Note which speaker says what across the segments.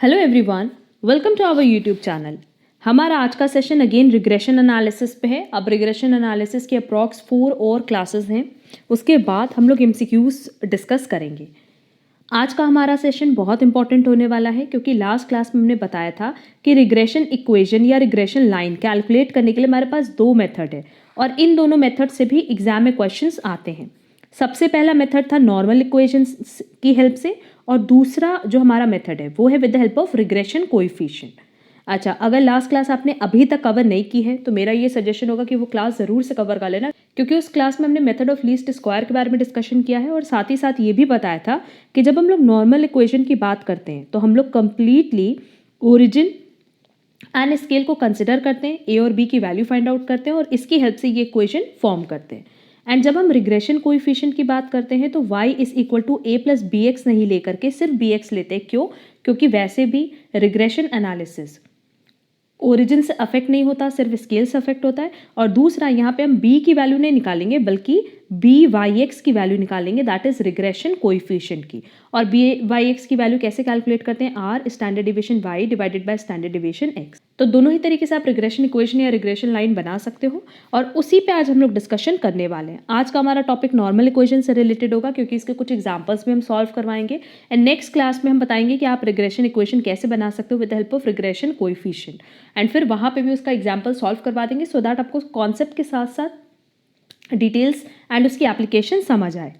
Speaker 1: Hello everyone, welcome to our YouTube channel. हमारा आज का सेशन अगेन रिग्रेशन एनालिसिस पे है। अब रिग्रेशन एनालिसिस के अप्रॉक्स 4 और क्लासेस हैं, उसके बाद हम लोग एमसीक्यूज डिस्कस करेंगे। आज का हमारा सेशन बहुत इंपॉर्टेंट होने वाला है क्योंकि लास्ट क्लास में हमने बताया था कि रिग्रेशन इक्वेशन या रिग्रेशन लाइन कैलकुलेट करने के लिए हमारे पास दो मेथड है और इन दोनों मेथड से भी एग्जाम में क्वेश्चंस आते हैं। सबसे पहला मेथड था नॉर्मल इक्वेशंस की हेल्प से और दूसरा जो हमारा मेथड है वो है with the help of regression coefficient. अच्छा, अगर लास्ट क्लास आपने अभी तक कवर नहीं की है तो मेरा ये सजेशन होगा कि वो क्लास ज़रूर से कवर कर लेना, क्योंकि उस क्लास में हमने मेथड ऑफ लीस्ट स्क्वायर के बारे में डिस्कशन किया है और साथ ही साथ ये भी बताया था कि जब हम लोग नॉर्मल इक्वेशन की बात करते हैं तो हम लोग कंप्लीटली ओरिजिन एंड स्केल को कंसिडर करते हैं, ए और बी की वैल्यू फाइंड आउट करते हैं और इसकी हेल्प से ये इक्वेशन फॉर्म करते हैं। एंड जब हम रिग्रेशन कोएफिशिएंट की बात करते हैं तो y is equal to A plus B x नहीं लेकर के सिर्फ बी एक्स लेते हैं। क्यों? क्योंकि वैसे भी रिग्रेशन एनालिसिस ओरिजिन से अफेक्ट नहीं होता, सिर्फ स्केल से अफेक्ट होता है। और दूसरा, यहाँ पे हम b की वैल्यू नहीं निकालेंगे बल्कि बी वाई एक्स की वैल्यू निकालेंगे, दैट इज रिग्रेशन कोएफिशिएंट की। और बी वाई एक्स की वैल्यू कैसे कैलकुलेट करते हैं? R standard deviation y divided by standard deviation x। तो दोनों ही तरीके से आप रिग्रेशन इक्वेशन या रिग्रेशन लाइन बना सकते हो और उसी पे आज हम लोग डिस्कशन करने वाले हैं। आज का हमारा टॉपिक नॉर्मल इक्वेशन से रिलेटेड होगा क्योंकि इसके कुछ एग्जांपल्स भी हम सॉल्व करवाएंगे एंड नेक्स्ट क्लास में हम बताएंगे कि आप रिग्रेशन इक्वेशन कैसे बना सकते हो with the help of regression coefficient and फिर वहाँ पे भी उसका एग्जाम्पल सॉल्व करवा देंगे सो दैट आपको कॉन्सेप्ट के साथ साथ डिटेल्स एंड उसकी एप्लीकेशन समझ आए।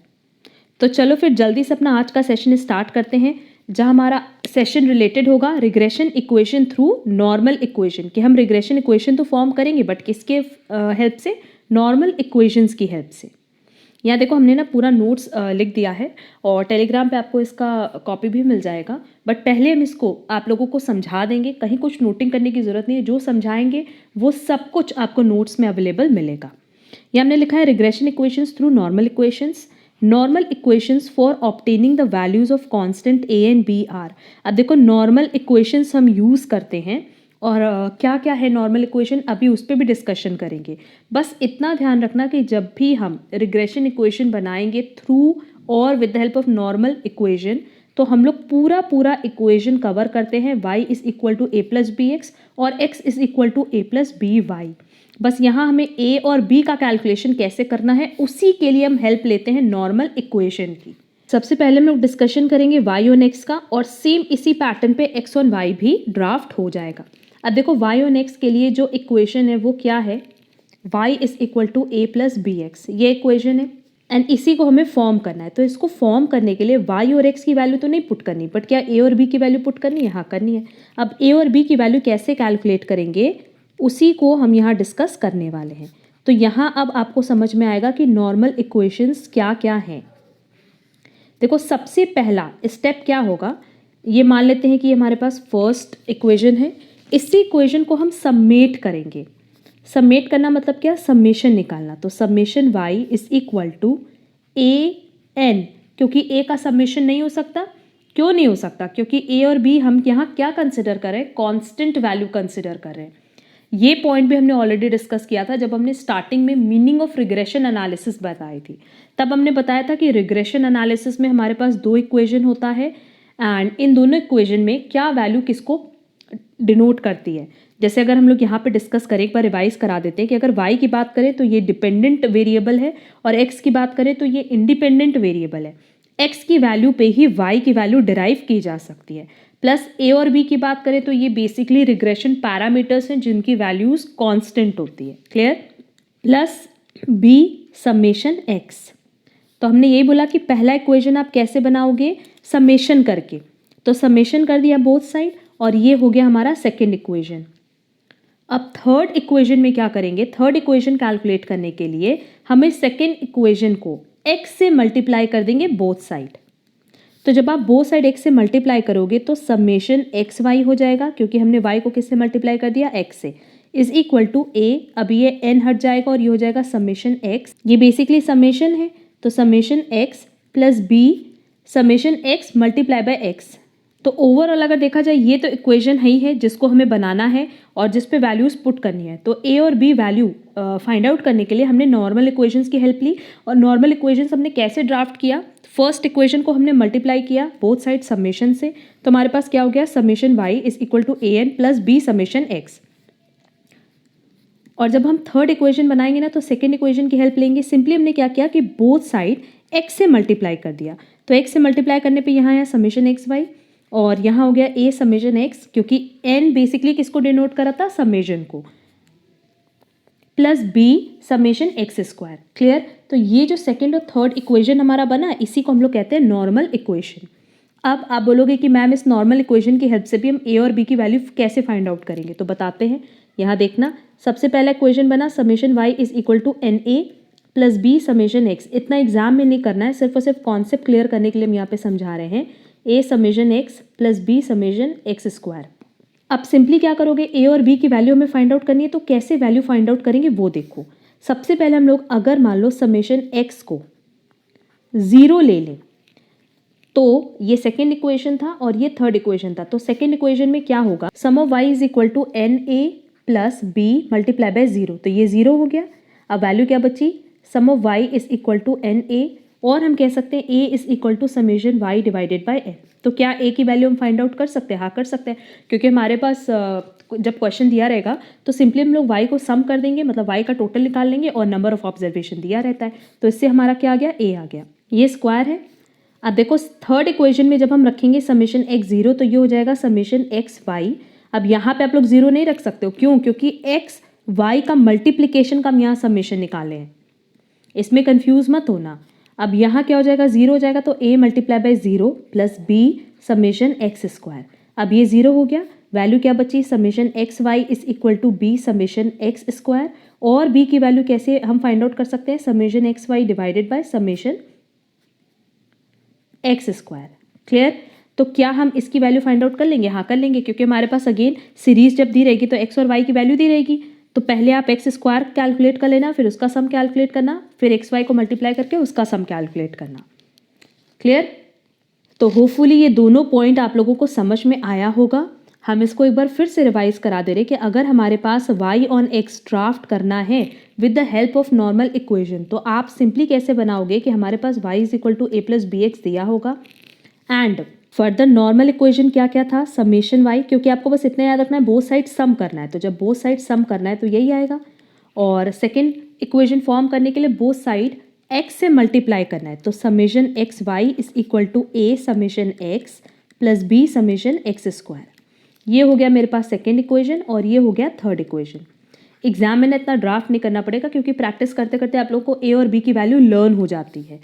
Speaker 1: तो चलो फिर जल्दी से अपना आज का सेशन स्टार्ट करते हैं, जहाँ हमारा सेशन रिलेटेड होगा regression equation through normal equation, कि हम रिग्रेशन इक्वेशन तो फॉर्म करेंगे बट किसके हेल्प से? नॉर्मल इक्वेशंस की हेल्प से। यहाँ देखो हमने ना पूरा नोट्स लिख दिया है और टेलीग्राम पे आपको इसका कॉपी भी मिल जाएगा, बट पहले हम इसको आप लोगों को समझा देंगे, कहीं कुछ नोटिंग करने की ज़रूरत नहीं है। जो समझाएंगे वो सब कुछ आपको नोट्स में अवेलेबल मिलेगा। ये हमने लिखा है regression equations through normal equations, normal equations for obtaining the values of constant A and B are. अब देखो नॉर्मल इक्वेशंस हम यूज़ करते हैं और क्या क्या है नॉर्मल इक्वेशन, अभी उस पर भी डिस्कशन करेंगे। बस इतना ध्यान रखना कि जब भी हम रिग्रेशन इक्वेशन बनाएंगे थ्रू और with the help of normal equation तो हम लोग पूरा इक्वेशन कवर करते हैं। y is equal to A plus B x और x is equal to A plus B y. बस यहाँ हमें a और b का कैलकुलेशन कैसे करना है उसी के लिए हम हेल्प लेते हैं नॉर्मल इक्वेशन की। सबसे पहले हम लोग डिस्कशन करेंगे y ऑन x का और सेम इसी पैटर्न पे x ऑन y भी ड्राफ्ट हो जाएगा। अब देखो y ऑन x के लिए जो इक्वेशन है वो क्या है? y is equal to A plus B x, ये इक्वेशन है एंड इसी को हमें फॉर्म करना है। तो इसको फॉर्म करने के लिए y और x की वैल्यू तो नहीं पुट करनी, बट क्या a और b की वैल्यू पुट करनी है? हाँ करनी है। अब a और b की वैल्यू कैसे कैलकुलेट करेंगे उसी को हम यहाँ डिस्कस करने वाले हैं। तो यहाँ अब आपको समझ में आएगा कि नॉर्मल इक्वेशंस क्या क्या हैं। देखो सबसे पहला स्टेप क्या होगा, ये मान लेते हैं कि ये हमारे पास फर्स्ट इक्वेशन है। इसी इक्वेशन को हम समेट करेंगे। समेट करना मतलब क्या? समेशन निकालना। तो summation y is equal to A n, क्योंकि a का समेशन नहीं हो सकता। क्यों नहीं हो सकता? क्योंकि a और b हम यहाँ क्या कंसिडर कर रहे हैं? कांस्टेंट वैल्यू कंसिडर कर रहे हैं। ये पॉइंट भी हमने ऑलरेडी डिस्कस किया था जब हमने स्टार्टिंग में मीनिंग ऑफ रिग्रेशन एनालिसिस बताई थी। तब हमने बताया था कि रिग्रेशन एनालिसिस में हमारे पास दो इक्वेशन होता है एंड इन दोनों इक्वेशन में क्या वैल्यू किसको डिनोट करती है। जैसे अगर हम लोग यहाँ पे डिस्कस करें, एक बार रिवाइज करा देते हैं कि अगर y की बात करें तो ये डिपेंडेंट वेरिएबल है और x की बात करें तो ये इंडिपेंडेंट वेरिएबल है। x की वैल्यू पे ही y की वैल्यू डिराइव की जा सकती है। प्लस a और b की बात करें तो ये बेसिकली रिग्रेशन पैरामीटर्स हैं जिनकी वैल्यूज कांस्टेंट होती है। Clear? Plus b summation x। तो हमने यही बोला कि पहला इक्वेशन आप कैसे बनाओगे? समेशन करके। तो समेशन कर दिया बोथ साइड और ये हो गया हमारा सेकेंड इक्वेशन। अब थर्ड इक्वेशन में क्या करेंगे? थर्ड इक्वेशन कैलकुलेट करने के लिए हमें सेकेंड इक्वेशन को x से मल्टीप्लाई कर देंगे बोथ साइड। तो जब आप बोथ साइड x से मल्टीप्लाई करोगे तो समेशन एक्स वाई हो जाएगा, क्योंकि हमने y को किससे मल्टीप्लाई कर दिया? x से, इज इक्वल टू a। अब ये n हट जाएगा और ये हो जाएगा समेशन x। ये बेसिकली समेशन है, तो summation x plus b summation x multiply by x तो ओवरऑल अगर देखा जाए ये तो इक्वेशन ही है जिसको हमें बनाना है और जिस पे वैल्यूज़ पुट करनी है। तो ए और बी वैल्यू फाइंड आउट करने के लिए हमने नॉर्मल इक्वेशंस की हेल्प ली। और नॉर्मल इक्वेशंस हमने कैसे ड्राफ्ट किया, फर्स्ट इक्वेशन को हमने मल्टीप्लाई किया बोथ साइड समेशन से, तो हमारे पास क्या हो गया, summation y is equal to A n plus B summation x. और जब हम थर्ड इक्वेशन बनाएंगे ना तो सेकेंड इक्वेशन की हेल्प लेंगे। सिंपली हमने क्या किया कि बोथ साइड एक्स से मल्टीप्लाई कर दिया। तो एक्स से मल्टीप्लाई करने पे यहाँ आया समेशन एक्स वाई और यहाँ हो गया ए समेशन एक्स, क्योंकि एन बेसिकली किसको डिनोट करा था, समेशन को, plus B summation x square. Clear. तो ये जो सेकेंड और थर्ड इक्वेशन हमारा बना इसी को हम लोग कहते हैं नॉर्मल इक्वेशन। अब आप बोलोगे कि मैम इस नॉर्मल इक्वेशन की हेल्प से भी हम ए और बी की वैल्यू कैसे फाइंड आउट करेंगे, तो बताते हैं। यहाँ देखना, सबसे पहला इक्वेशन बना summation y is equal to n A plus B summation x. इतना एग्जाम में नहीं करना है, सिर्फ और सिर्फ कॉन्सेप्ट क्लियर करने के लिए हम यहाँ पे समझा रहे हैं। A summation x plus B summation x square. अब सिंपली क्या करोगे, ए और बी की वैल्यू हमें फाइंड आउट करनी है, तो कैसे वैल्यू फाइंड आउट करेंगे वो देखो। सबसे पहले हम लोग अगर मान लो समेशन एक्स को 0 ले लें, तो ये सेकेंड इक्वेशन था और ये थर्ड इक्वेशन था। तो सेकेंड इक्वेशन में क्या होगा, sum of y is equal to n A plus b multiply by 0, तो ये 0 हो गया। अब वैल्यू क्या बची, sum of y is equal to n a, और हम कह सकते हैं a is equal to summation y divided by n. तो क्या ए की वैल्यू हम फाइंड आउट कर सकते हैं, हाँ कर सकते हैं, क्योंकि हमारे पास जब क्वेश्चन दिया रहेगा तो सिंपली हम लोग वाई को सम कर देंगे, मतलब वाई का टोटल निकाल लेंगे और नंबर ऑफ ऑब्जर्वेशन दिया रहता है, तो इससे हमारा क्या आ गया, ए आ गया। ये स्क्वायर है। अब देखो थर्ड इक्वेशन में जब हम रखेंगे समेशन एक्स 0, तो ये हो जाएगा समेशन एक्स वाई। अब यहाँ पे आप लोग 0 नहीं रख सकते हो, क्यों, क्योंकि एक्स वाई का मल्टीप्लीकेशन का हम यहाँ समेशन निकाले हैं, इसमें कंफ्यूज मत होना। अब यहाँ क्या हो जाएगा, 0 हो जाएगा, तो a multiply by 0 plus B summation x square. अब ये 0 हो गया, वैल्यू क्या बची, summation x y is equal to B summation x square. और b की वैल्यू कैसे हम फाइंड आउट कर सकते हैं, summation x y divided by summation x square. Clear. तो क्या हम इसकी वैल्यू फाइंड आउट कर लेंगे, हाँ कर लेंगे, क्योंकि हमारे पास अगेन सीरीज जब दी रहेगी तो एक्स और वाई की वैल्यू दी रहेगी। तो पहले आप एक्स स्क्वायर कैलकुलेट कर लेना, फिर उसका सम कैलकुलेट करना, फिर एक्स वाई को मल्टीप्लाई करके उसका सम कैलकुलेट करना। क्लियर। तो होपफुली ये दोनों पॉइंट आप लोगों को समझ में आया होगा। हम इसको एक बार फिर से रिवाइज करा दे रहे कि अगर हमारे पास y ऑन x ड्राफ्ट करना है with the help of normal equation, तो आप सिंपली कैसे बनाओगे कि हमारे पास y is equal to A plus B x दिया होगा, एंड फर्दर नॉर्मल इक्वेशन क्या क्या था, समेशन y, क्योंकि आपको बस इतना याद रखना है बोथ साइड सम करना है, तो जब बोथ साइड सम करना है तो यही आएगा। और सेकेंड इक्वेशन फॉर्म करने के लिए बोथ साइड x से मल्टीप्लाई करना है, तो summation x y is equal to A summation x plus B summation x square. ये हो गया मेरे पास सेकेंड इक्वेशन और ये हो गया थर्ड इक्वेशन। एग्जाम में ना इतना ड्राफ्ट नहीं करना पड़ेगा, क्योंकि प्रैक्टिस करते करते आप लोग को ए और बी की वैल्यू लर्न हो जाती है।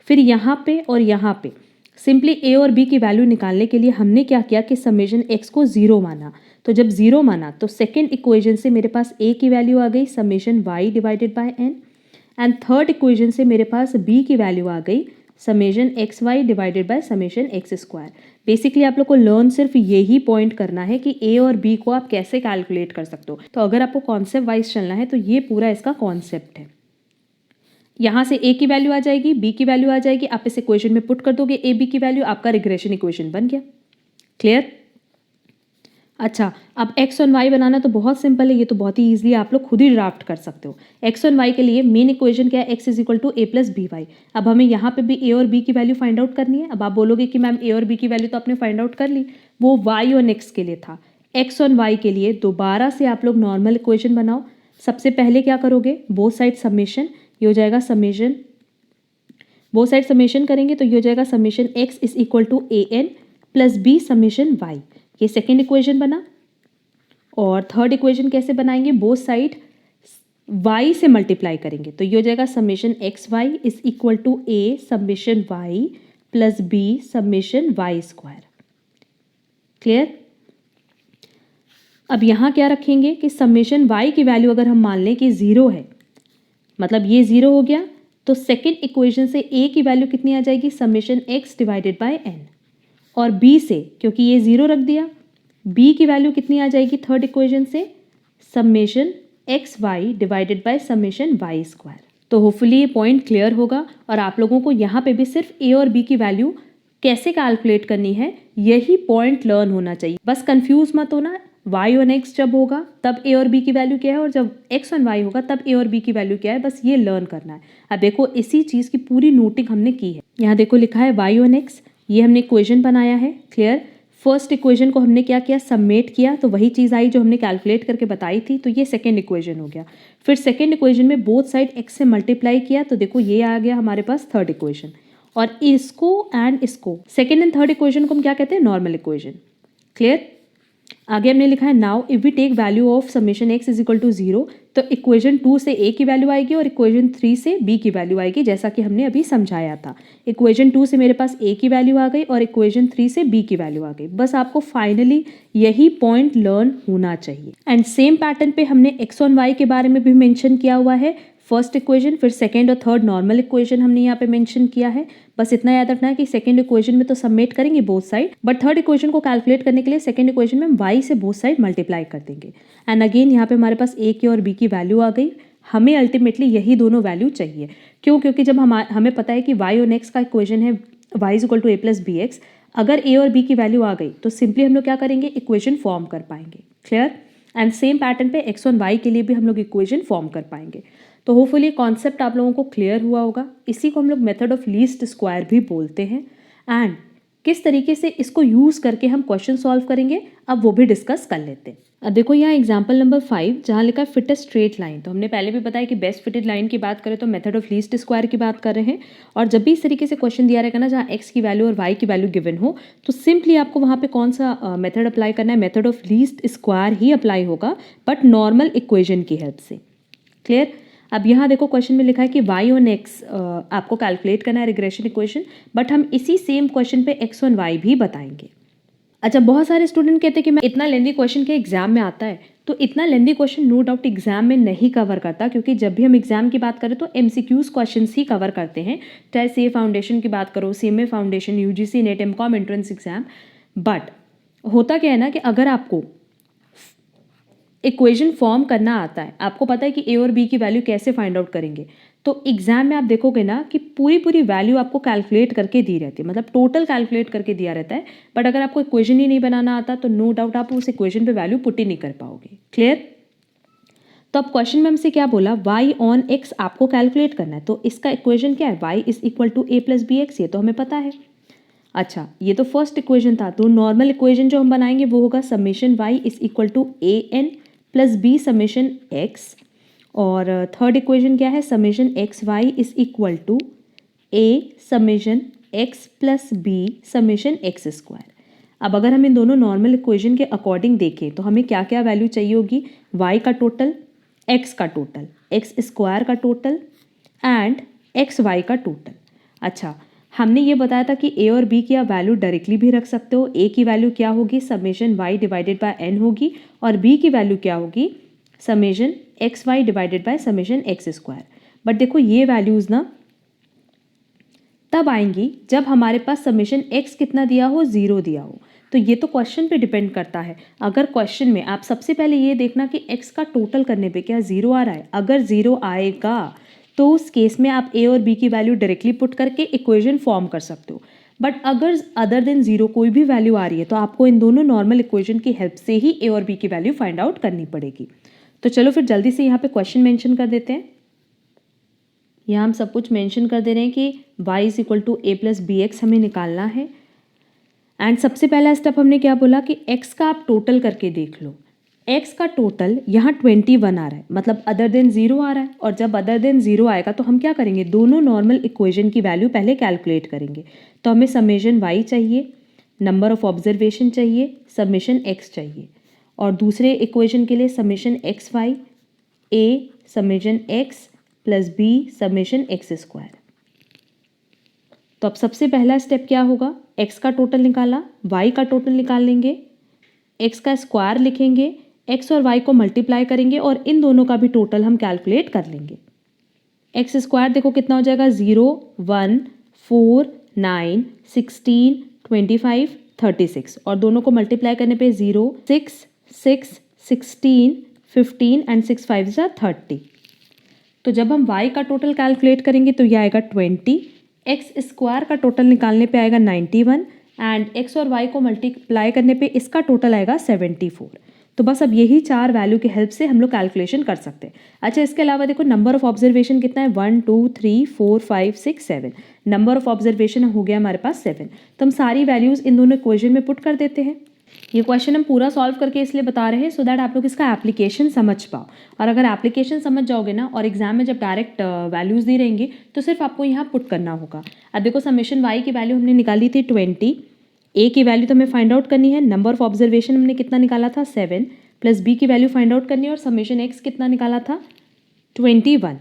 Speaker 1: फिर यहाँ पे और यहाँ पे सिंपली ए और बी की वैल्यू निकालने के लिए हमने क्या किया कि समेशन एक्स को 0 माना। तो जब 0 माना तो सेकेंड इक्वेशन से मेरे पास ए की वैल्यू आ गई summation y divided by n, and third equation से मेरे पास बी की वैल्यू आ गई summation x y divided by summation x square. Basically आप लोग को लर्न सिर्फ यही पॉइंट करना है कि ए और बी को आप कैसे कैलकुलेट कर सकते हो। तो अगर आपको कॉन्सेप्ट वाइज चलना है तो ये पूरा इसका कॉन्सेप्ट है। यहाँ से ए की वैल्यू आ जाएगी, बी की वैल्यू आ जाएगी, आप इस इक्वेशन में पुट कर दोगे ए बी की वैल्यू, आपका रिग्रेशन इक्वेशन बन गया। क्लियर। अच्छा, अब एक्स और वाई बनाना तो बहुत सिंपल है, ये तो बहुत ही ईजिली आप लोग खुद ही ड्राफ्ट कर सकते हो। एक्स और वाई के लिए मेन इक्वेशन क्या है, x is equal to A plus B y. अब हमें यहाँ पे भी ए और बी की वैल्यू फाइंड आउट करनी है। अब आप बोलोगे कि मैम ए और बी की वैल्यू तो आपने फाइंड आउट कर ली, वो वाई और एक्स के लिए था। एक्स और वाई के लिए दोबारा से आप लोग नॉर्मल इक्वेशन बनाओ। सबसे पहले क्या करोगे, बोथ साइड समेशन, ये हो जाएगा समेशन, बोथ साइड समेशन करेंगे तो ये हो जाएगा summation x is equal to A n plus B summation y. ये सेकेंड इक्वेशन बना। और थर्ड इक्वेशन कैसे बनाएंगे, बोथ साइड y से मल्टीप्लाई करेंगे, तो ये हो जाएगा summation x y is equal to A summation y plus B summation y square. Clear. अब यहाँ क्या रखेंगे कि समेशन y की वैल्यू अगर हम मान लें कि 0 है, मतलब ये 0 हो गया, तो सेकेंड इक्वेशन से a की वैल्यू कितनी आ जाएगी, summation x divided by n, और b से क्योंकि ये 0 रख दिया, b की वैल्यू कितनी आ जाएगी थर्ड इक्वेशन से, summation x y divided by summation y square. तो होपफुली ये पॉइंट क्लियर होगा और आप लोगों को यहाँ पे भी सिर्फ ए और बी की वैल्यू कैसे कैलकुलेट करनी है, यही पॉइंट लर्न होना चाहिए। बस कंफ्यूज मत होना, y ऑन x जब होगा तब a और b की वैल्यू क्या है, और जब x ऑन y होगा तब a और b की वैल्यू क्या है, बस ये लर्न करना है। अब देखो इसी चीज़ की पूरी नोटिंग हमने की है। यहाँ देखो लिखा है y ऑन x, ये हमने इक्वेशन बनाया है। क्लियर। फर्स्ट इक्वेशन को हमने क्या किया, सबमिट किया, तो वही चीज़ आई जो हमने कैलकुलेट करके बताई थी, तो ये सेकेंड इक्वेशन हो गया। फिर सेकेंड इक्वेशन में बोथ साइड x से मल्टीप्लाई किया, तो देखो ये आ गया हमारे पास थर्ड इक्वेशन। और इसको एंड इसको, सेकेंड एंड थर्ड इक्वेशन को हम क्या कहते हैं, नॉर्मल इक्वेशन। क्लियर। आगे हमने लिखा है now if we take value of summation x is equal to 0, तो इक्वेशन 2 से a की वैल्यू आएगी और इक्वेशन 3 से b की वैल्यू आएगी, जैसा कि हमने अभी समझाया था। इक्वेशन 2 से मेरे पास a की वैल्यू आ गई और इक्वेशन 3 से b की वैल्यू आ गई। बस आपको फाइनली यही पॉइंट लर्न होना चाहिए। एंड सेम पैटर्न पे हमने x ऑन y के बारे में भी मेंशन किया हुआ है। फर्स्ट इक्वेशन, फिर सेकेंड और थर्ड नॉर्मल इक्वेशन हमने यहाँ पे मेंशन किया है। बस इतना याद रखना है कि सेकेंड इक्वेशन में तो सबमिट करेंगे both side, but third equation को कैलकुलेट करने के लिए सेकेंड इक्वेशन में हम y से बोथ साइड मल्टीप्लाई कर देंगे। एंड अगेन यहाँ पे हमारे पास a की और b की वैल्यू आ गई। हमें अल्टीमेटली यही दोनों वैल्यू चाहिए। क्यों? क्योंकि जब हमें पता है कि y और x का इक्वेशन है y is equal to a plus B x, अगर a और b की वैल्यू आ गई तो सिंपली हम लोग क्या करेंगे, इक्वेशन फॉर्म कर पाएंगे। क्लियर। एंड सेम पैटर्न पे x ऑन y के लिए भी हम लोग इक्वेशन फॉर्म कर पाएंगे। तो होपफुली कॉन्सेप्ट आप लोगों को क्लियर हुआ होगा। इसी को हम लोग मेथड ऑफ लीस्ट स्क्वायर भी बोलते हैं। एंड किस तरीके से इसको यूज़ करके हम क्वेश्चन सॉल्व करेंगे, अब वो भी डिस्कस कर लेते हैं। अब देखो यहाँ एग्जाम्पल नंबर 5 जहाँ लिखा है फिटेस्ट स्ट्रेट लाइन, तो हमने पहले भी बताया कि बेस्ट फिटेड लाइन की बात करें तो मेथड ऑफ लीस्ट स्क्वायर की बात कर रहे हैं। और जब भी इस तरीके से क्वेश्चन दिया रहेगा ना जहाँ x की वैल्यू और y की वैल्यू गिवन हो, तो सिंपली आपको वहाँ पे कौन सा मेथड अप्लाई करना है, method of least square he apply होगा, बट नॉर्मल इक्वेशन की हेल्प से। क्लियर। अब यहाँ देखो क्वेश्चन में लिखा है कि y ऑन x आपको कैलकुलेट करना है रिग्रेशन इक्वेशन, बट हम इसी सेम क्वेश्चन पे x ऑन y भी बताएंगे। अच्छा, बहुत सारे स्टूडेंट कहते हैं कि मैं इतना लेंदी क्वेश्चन के एग्जाम में आता है, तो इतना lengthy question no doubt exam में नहीं कवर करता, क्योंकि जब भी हम एग्जाम की बात करें तो एमसीक्यूज क्वेश्चंस ही कवर करते हैं, चाहे सी फाउंडेशन की बात करो, CMA foundation, UGC NET, MCom entrance exam. But होता क्या है ना कि अगर आपको इक्वेशन फॉर्म करना आता है, आपको पता है कि ए और बी की वैल्यू कैसे फाइंड आउट करेंगे, तो एग्जाम में आप देखोगे ना कि पूरी वैल्यू आपको कैलकुलेट करके दी रहती है, मतलब टोटल कैलकुलेट करके दिया रहता है। बट अगर आपको इक्वेशन ही नहीं बनाना आता तो नो डाउट आप उस इक्वेशन पे वैल्यू पुट ही नहीं कर पाओगे। क्लियर। तो अब क्वेश्चन में हमसे क्या बोला, y ऑन x आपको कैलकुलेट करना है, तो इसका इक्वेशन क्या है, y is equal to a plus B x, ये तो हमें पता है। अच्छा, ये तो फर्स्ट इक्वेशन था, तो नॉर्मल इक्वेशन जो हम बनाएंगे वो होगा summation y is equal to a n plus B summation x, और थर्ड इक्वेशन क्या है, summation x y is equal to a summation x plus b summation x square. अब अगर हम इन दोनों नॉर्मल इक्वेशन के अकॉर्डिंग देखें तो हमें क्या क्या वैल्यू चाहिए होगी, y का टोटल, x का टोटल, x स्क्वायर का टोटल एंड एक्स वाई का टोटल। अच्छा, हमने ये बताया था कि a और b की आप वैल्यू डायरेक्टली भी रख सकते हो। a की वैल्यू क्या होगी, summation y divided by n होगी, और b की वैल्यू क्या होगी, summation x y divided by summation x square. But देखो ये वैल्यूज़ ना तब आएंगी जब हमारे पास समेशन x कितना दिया हो, 0 दिया हो। तो ये तो क्वेश्चन पे डिपेंड करता है। अगर क्वेश्चन में आप सबसे पहले ये देखना कि x का टोटल करने पे क्या 0 आ रहा है, अगर 0 आएगा तो उस केस में आप a और b की वैल्यू डायरेक्टली पुट करके इक्वेशन फॉर्म कर सकते हो। बट अगर अदर देन 0 कोई भी वैल्यू आ रही है तो आपको इन दोनों नॉर्मल इक्वेशन की हेल्प से ही a और b की वैल्यू फाइंड आउट करनी पड़ेगी। तो चलो फिर जल्दी से यहाँ पे क्वेश्चन मेंशन कर देते हैं। यहाँ हम सब कुछ मेंशन कर दे रहे हैं कि y is equal to a plus B x हमें निकालना है। एंड सबसे पहला स्टेप हमने क्या बोला कि x का आप टोटल करके देख लो। x का टोटल यहाँ 21 आ रहा है, मतलब अदर देन 0 आ रहा है, और जब अदर देन 0 आएगा तो हम क्या करेंगे, दोनों नॉर्मल इक्वेशन की वैल्यू पहले कैलकुलेट करेंगे। तो हमें समेशन y चाहिए, नंबर ऑफ ऑब्जर्वेशन चाहिए, समेशन x चाहिए, और दूसरे इक्वेशन के लिए summation x y, a summation x plus b summation x square. तो अब सबसे पहला स्टेप क्या होगा, x का टोटल निकाला, y का टोटल निकाल लेंगे, x का स्क्वायर लिखेंगे, x और y को मल्टीप्लाई करेंगे और इन दोनों का भी टोटल हम कैलकुलेट कर लेंगे। एक्स स्क्वायर देखो कितना हो जाएगा, 0 1 4 9 16 25 36, और दोनों को मल्टीप्लाई करने पे 0 6 6 16 15 एंड 6 5 30। तो जब हम y का टोटल कैलकुलेट करेंगे तो ये आएगा 20, एक्स स्क्वायर का टोटल निकालने पे आएगा 91 एंड एक्स और वाई को मल्टीप्लाई करने पे इसका टोटल आएगा 74। तो बस अब यही चार वैल्यू की हेल्प से हम लोग कैलकुलेशन कर सकते हैं। अच्छा, इसके अलावा देखो नंबर ऑफ ऑब्जर्वेशन कितना है, 1 2 3 4 5 6 7। नंबर ऑफ ऑब्जर्वेशन हो गया हमारे पास 7। तो हम सारी वैल्यूज़ इन दोनों इक्वेशन में पुट कर देते हैं। ये क्वेश्चन हम पूरा सॉल्व करके इसलिए बता रहे हैं सो दैट आप लोग इसका एप्लीकेशन समझ पाओ। और अगर एप्लीकेशन समझ जाओगे ना और एग्जाम में जब डायरेक्ट वैल्यूज़ दी रहेंगी तो सिर्फ आपको यहाँ पुट करना होगा। अब देखो समेशन वाई की वैल्यू हमने निकाली थी 20, ए की वैल्यू तो हमें फाइंड आउट करनी है, नंबर ऑफ ऑब्जर्वेशन हमने कितना निकाला था 7, प्लस बी की वैल्यू फाइंड आउट करनी है और समेशन एक्स कितना निकाला था 21।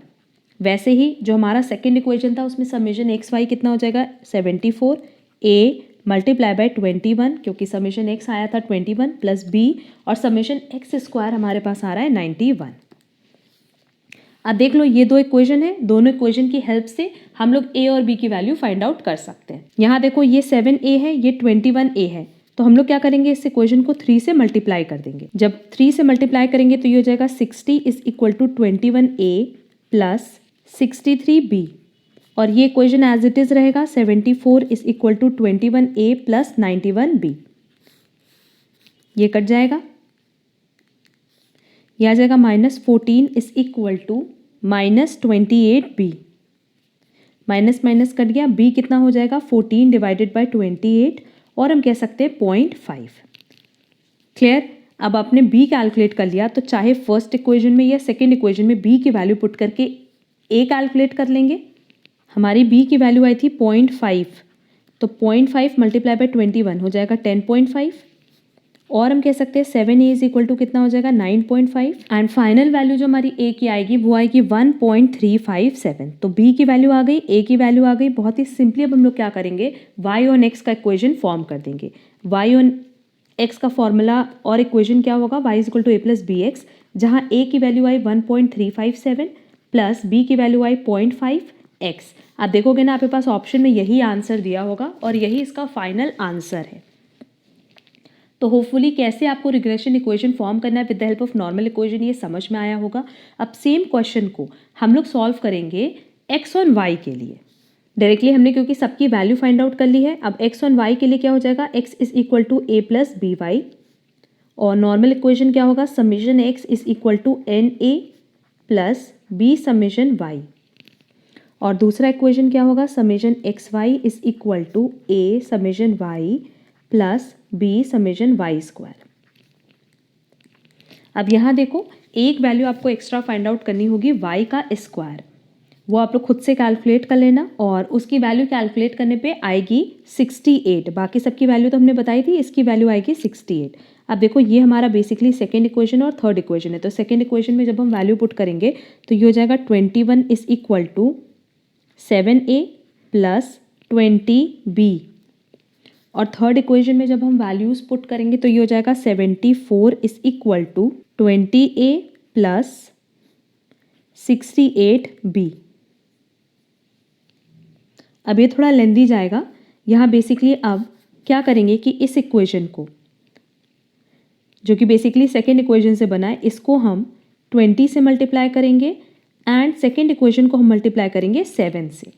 Speaker 1: वैसे ही जो हमारा सेकेंड इक्वेशन था उसमें समेशन एक्स वाई कितना हो जाएगा 74, ए मल्टीप्लाई बाय 21 क्योंकि समेशन एक्स आया था 21 प्लस बी और समेशन एक्स स्क्वायर हमारे पास आ रहा है 91। अब देख लो ये दो इक्वेशन है, दोनों इक्वेशन की हेल्प से हम लोग ए और बी की वैल्यू फाइंड आउट कर सकते हैं। यहाँ देखो ये 7a है, ये 21a है, तो हम लोग क्या करेंगे इस इक्वेशन को 3 से मल्टीप्लाई कर देंगे। जब 3 से मल्टीप्लाई करेंगे तो ये हो जाएगा 60 is equal to 21a plus 63b और ये इक्वेशन एज इट इज रहेगा 74 is equal to 21a plus 91b। ये कट जाएगा, ये आ जाएगा -14 is equal to -28b। Minus minus cut गया, b कितना हो जाएगा 14 डिवाइडेड बाय 28 और हम कह सकते हैं 0.5। क्लियर। अब आपने b कैलकुलेट कर लिया तो चाहे फर्स्ट इक्वेशन में या सेकेंड इक्वेशन में b की वैल्यू पुट करके a कैलकुलेट कर लेंगे। हमारी b की वैल्यू आई थी 0.5, तो 0.5 मल्टीप्लाई बाय 21 हो जाएगा 10.5 और हम कह सकते हैं 7a इज इक्वल टू कितना हो जाएगा 9.5 एंड फाइनल वैल्यू जो हमारी a की आएगी वो आएगी 1.357। तो b की वैल्यू आ गई, a की वैल्यू आ गई। बहुत ही सिंपली अब हम लोग क्या करेंगे y ऑन x का इक्वेशन फॉर्म कर देंगे। y ऑन x का फॉर्मूला और इक्वेशन क्या होगा y is equal to a plus B x, जहाँ a की वैल्यू आई 1.357 प्लस b की वैल्यू आई 0.5x। आप देखोगे ना आपके पास ऑप्शन में यही आंसर दिया होगा और यही इसका फाइनल आंसर है। तो होपफुली कैसे आपको रिग्रेशन इक्वेशन फॉर्म करना है with the help of normal equation ये समझ में आया होगा। अब सेम क्वेश्चन को हम लोग सॉल्व करेंगे एक्स ऑन वाई के लिए डायरेक्टली हमने, क्योंकि सबकी वैल्यू फाइंड आउट कर ली है। अब एक्स ऑन वाई के लिए क्या हो जाएगा, x is equal to A plus B y और नॉर्मल इक्वेशन क्या होगा, summation x is equal to n A plus B summation y और दूसरा इक्वेशन क्या होगा, summation x y is equal to A summation y plus B summation y square. अब यहाँ देखो एक वैल्यू आपको एक्स्ट्रा फाइंड आउट करनी होगी y का स्क्वायर, वो आप लोग खुद से कैलकुलेट कर लेना और उसकी वैल्यू कैलकुलेट करने पे आएगी 68। बाकी सबकी वैल्यू तो हमने बताई थी, इसकी वैल्यू आएगी 68। अब देखो ये हमारा बेसिकली सेकेंड इक्वेशन और थर्ड इक्वेशन है। तो सेकेंड इक्वेशन में जब हम वैल्यू पुट करेंगे तो ये हो जाएगा 21 is equal to 7a plus 20b और थर्ड इक्वेशन में जब हम वैल्यूज पुट करेंगे तो ये हो जाएगा 74 is equal to 20a plus 68b। अब ये थोड़ा लेंदी जाएगा। यहाँ बेसिकली अब क्या करेंगे कि इस इक्वेशन को जो कि बेसिकली सेकेंड इक्वेशन से बना है इसको हम 20 से मल्टीप्लाई करेंगे एंड सेकेंड इक्वेशन को हम मल्टीप्लाई करेंगे 7 से।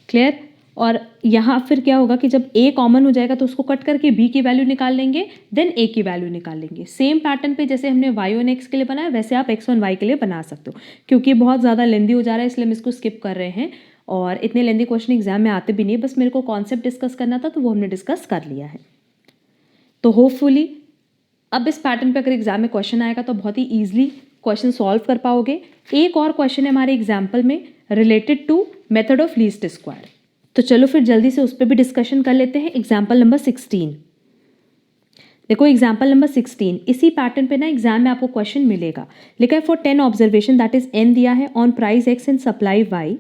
Speaker 1: क्लियर। और यहाँ फिर क्या होगा कि जब a कॉमन हो जाएगा तो उसको कट करके b की वैल्यू निकाल लेंगे, देन a की वैल्यू निकाल लेंगे। सेम पैटर्न पे जैसे हमने y ऑन x के लिए बनाया वैसे आप x ऑन y के लिए बना सकते हो। क्योंकि बहुत ज़्यादा लेंदी हो जा रहा है इसलिए हम इसको स्किप कर रहे हैं और इतने लेंदी क्वेश्चन एग्जाम में आते भी नहीं, बस मेरे को कॉन्सेप्ट डिस्कस करना था तो वो हमने डिस्कस कर लिया है। तो होपफुली अब इस पैटर्न पे अगर एग्जाम में क्वेश्चन आएगा तो बहुत ही ईजिली क्वेश्चन सॉल्व कर पाओगे। एक और क्वेश्चन है हमारे एग्जाम्पल में related to method of least square, तो चलो फिर जल्दी से उस पर भी डिस्कशन कर लेते हैं। एग्जाम्पल नंबर 16 देखो, एग्जाम्पल नंबर 16 इसी पैटर्न पे ना एग्जाम में आपको क्वेश्चन मिलेगा। लिखा है for 10 observation that is n दिया है on price x and supply y।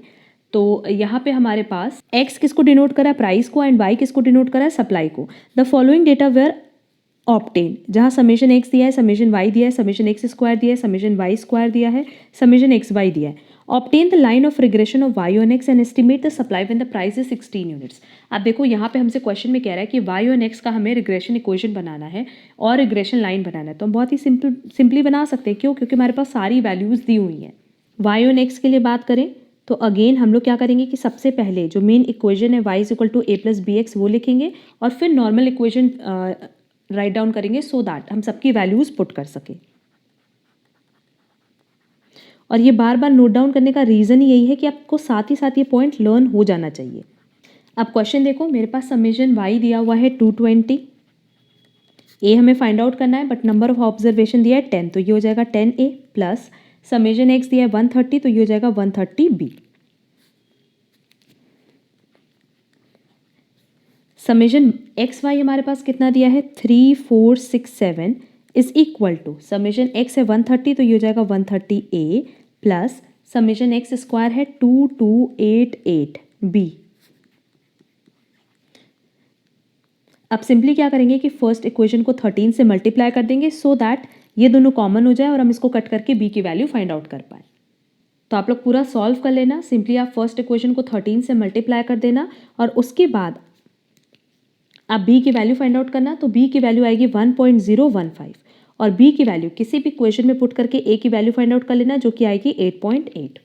Speaker 1: तो यहाँ पे हमारे पास x किसको डिनोट करा है, प्राइस को, एंड y किसको डिनोट करा है, सप्लाई को। The following data were obtain, जहाँ समेशन x दिया है, समेशन y दिया है, समेशन x स्क्वायर दिया है, समेशन y स्क्वायर दिया है, समेशन x y दिया है। Obtain the line of regression of y on x and estimate the supply when the price is 16 units. अब देखो यहाँ पे हमसे क्वेश्चन में कह रहा है कि y ऑन x का हमें रिग्रेशन इक्वेशन बनाना है और रिग्रेशन लाइन बनाना है। तो हम बहुत ही सिंपली बना सकते हैं। क्यों? क्योंकि हमारे पास सारी वैल्यूज़ दी हुई हैं। y ऑन x के लिए बात करें तो अगेन हम लोग क्या करेंगे कि सबसे पहले जो मेन इक्वेशन है y is equal to A plus B x वो लिखेंगे और फिर नॉर्मल इक्वेशन राइट डाउन करेंगे सो दैट हम सबकी वैल्यूज़ पुट कर सकें। और ये बार बार नोट डाउन करने का रीज़न यही है कि आपको साथ ही साथ ये पॉइंट लर्न हो जाना चाहिए। अब क्वेश्चन देखो, मेरे पास समेशन y दिया हुआ है 220, ए हमें फाइंड आउट करना है बट नंबर ऑफ ऑब्जर्वेशन दिया है 10, तो ये हो जाएगा 10a प्लस समेशन x दिया है 130, तो ये हो जाएगा 130b। समेशन एक्स वाई हमारे पास कितना दिया है 3 4 6 7 is equal to summation x है 130, तो ये हो जाएगा 130a plus summation x square है 2288b। अब सिंपली क्या करेंगे कि फर्स्ट इक्वेशन को 13 से मल्टीप्लाई कर देंगे सो दैट ये दोनों कॉमन हो जाए और हम इसको कट करके b की वैल्यू फाइंड आउट कर पाए। तो आप लोग पूरा सॉल्व कर लेना, सिंपली आप फर्स्ट इक्वेशन को 13 से मल्टीप्लाई कर देना और उसके बाद आप b की वैल्यू फाइंड आउट करना। तो b की वैल्यू आएगी 1.015 और b की वैल्यू किसी भी इक्वेशन में पुट करके a की वैल्यू फाइंड आउट कर लेना जो कि आएगी 8.8।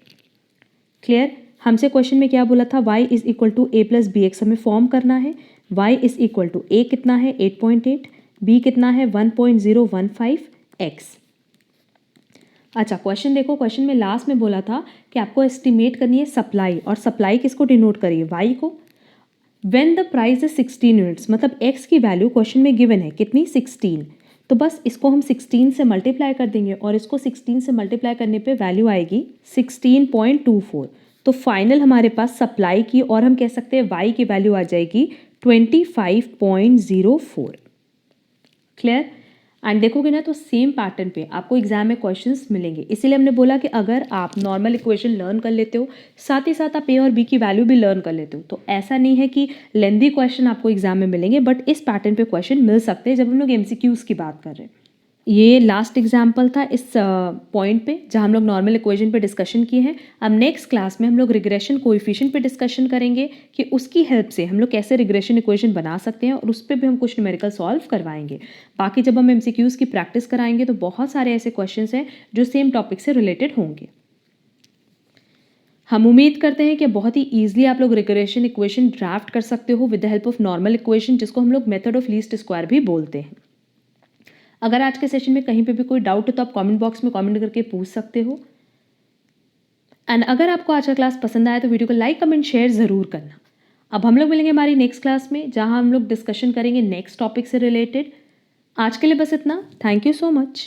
Speaker 1: क्लियर? हमसे क्वेश्चन में क्या बोला था, y is equal to A plus B x हमें फॉर्म करना है। y is equal to a कितना है 8.8, b कितना है 1.015x। अच्छा क्वेश्चन देखो, क्वेश्चन में लास्ट में बोला था कि आपको एस्टिमेट करनी है सप्लाई, और सप्लाई किसको डिनोट करिए, y को। When the price is 16 units, मतलब x की वैल्यू क्वेश्चन में गिवन है कितनी 16, तो बस इसको हम 16 से मल्टीप्लाई कर देंगे और इसको 16 से मल्टीप्लाई करने पे वैल्यू आएगी 16.24। तो फाइनल हमारे पास सप्लाई की और हम कह सकते हैं y की वैल्यू आ जाएगी 25.04। क्लियर? एंड देखोगे ना तो सेम पैटर्न पे आपको एग्जाम में क्वेश्चंस मिलेंगे, इसीलिए हमने बोला कि अगर आप नॉर्मल इक्वेशन लर्न कर लेते हो साथ ही साथ आप ए और बी की वैल्यू भी लर्न कर लेते हो तो ऐसा नहीं है कि लेंदी क्वेश्चन आपको एग्जाम में मिलेंगे, बट इस पैटर्न पे क्वेश्चन मिल सकते हैं जब हम लोग एमसीक्यूज की बात कर रहे हैं। ये लास्ट एग्जाम्पल था इस पॉइंट पे जहाँ हम लोग नॉर्मल इक्वेशन पे डिस्कशन किए हैं। अब नेक्स्ट क्लास में हम लोग रिग्रेशन कोएफिशिएंट पे डिस्कशन करेंगे कि उसकी हेल्प से हम लोग कैसे रिग्रेशन इक्वेशन बना सकते हैं और उस पर भी हम कुछ न्यूमेरिकल सॉल्व करवाएंगे। बाकी जब हम एमसीक्यूज़ की प्रैक्टिस कराएंगे तो बहुत सारे ऐसे क्वेश्चंस हैं जो सेम टॉपिक से रिलेटेड होंगे। हम उम्मीद करते हैं कि बहुत ही ईजिली आप लोग रिग्रेशन इक्वेशन ड्राफ्ट कर सकते हो with the help of normal equation, जिसको हम लोग मेथड ऑफ लीस्ट स्क्वायर भी बोलते हैं। अगर आज के सेशन में कहीं पे भी कोई डाउट हो तो आप कमेंट बॉक्स में कमेंट करके पूछ सकते हो। एंड अगर आपको आज का क्लास पसंद आया तो वीडियो को लाइक कमेंट शेयर ज़रूर करना। अब हम लोग मिलेंगे हमारी नेक्स्ट क्लास में जहां हम लोग डिस्कशन करेंगे नेक्स्ट टॉपिक से रिलेटेड। आज के लिए बस इतना। Thank you so much.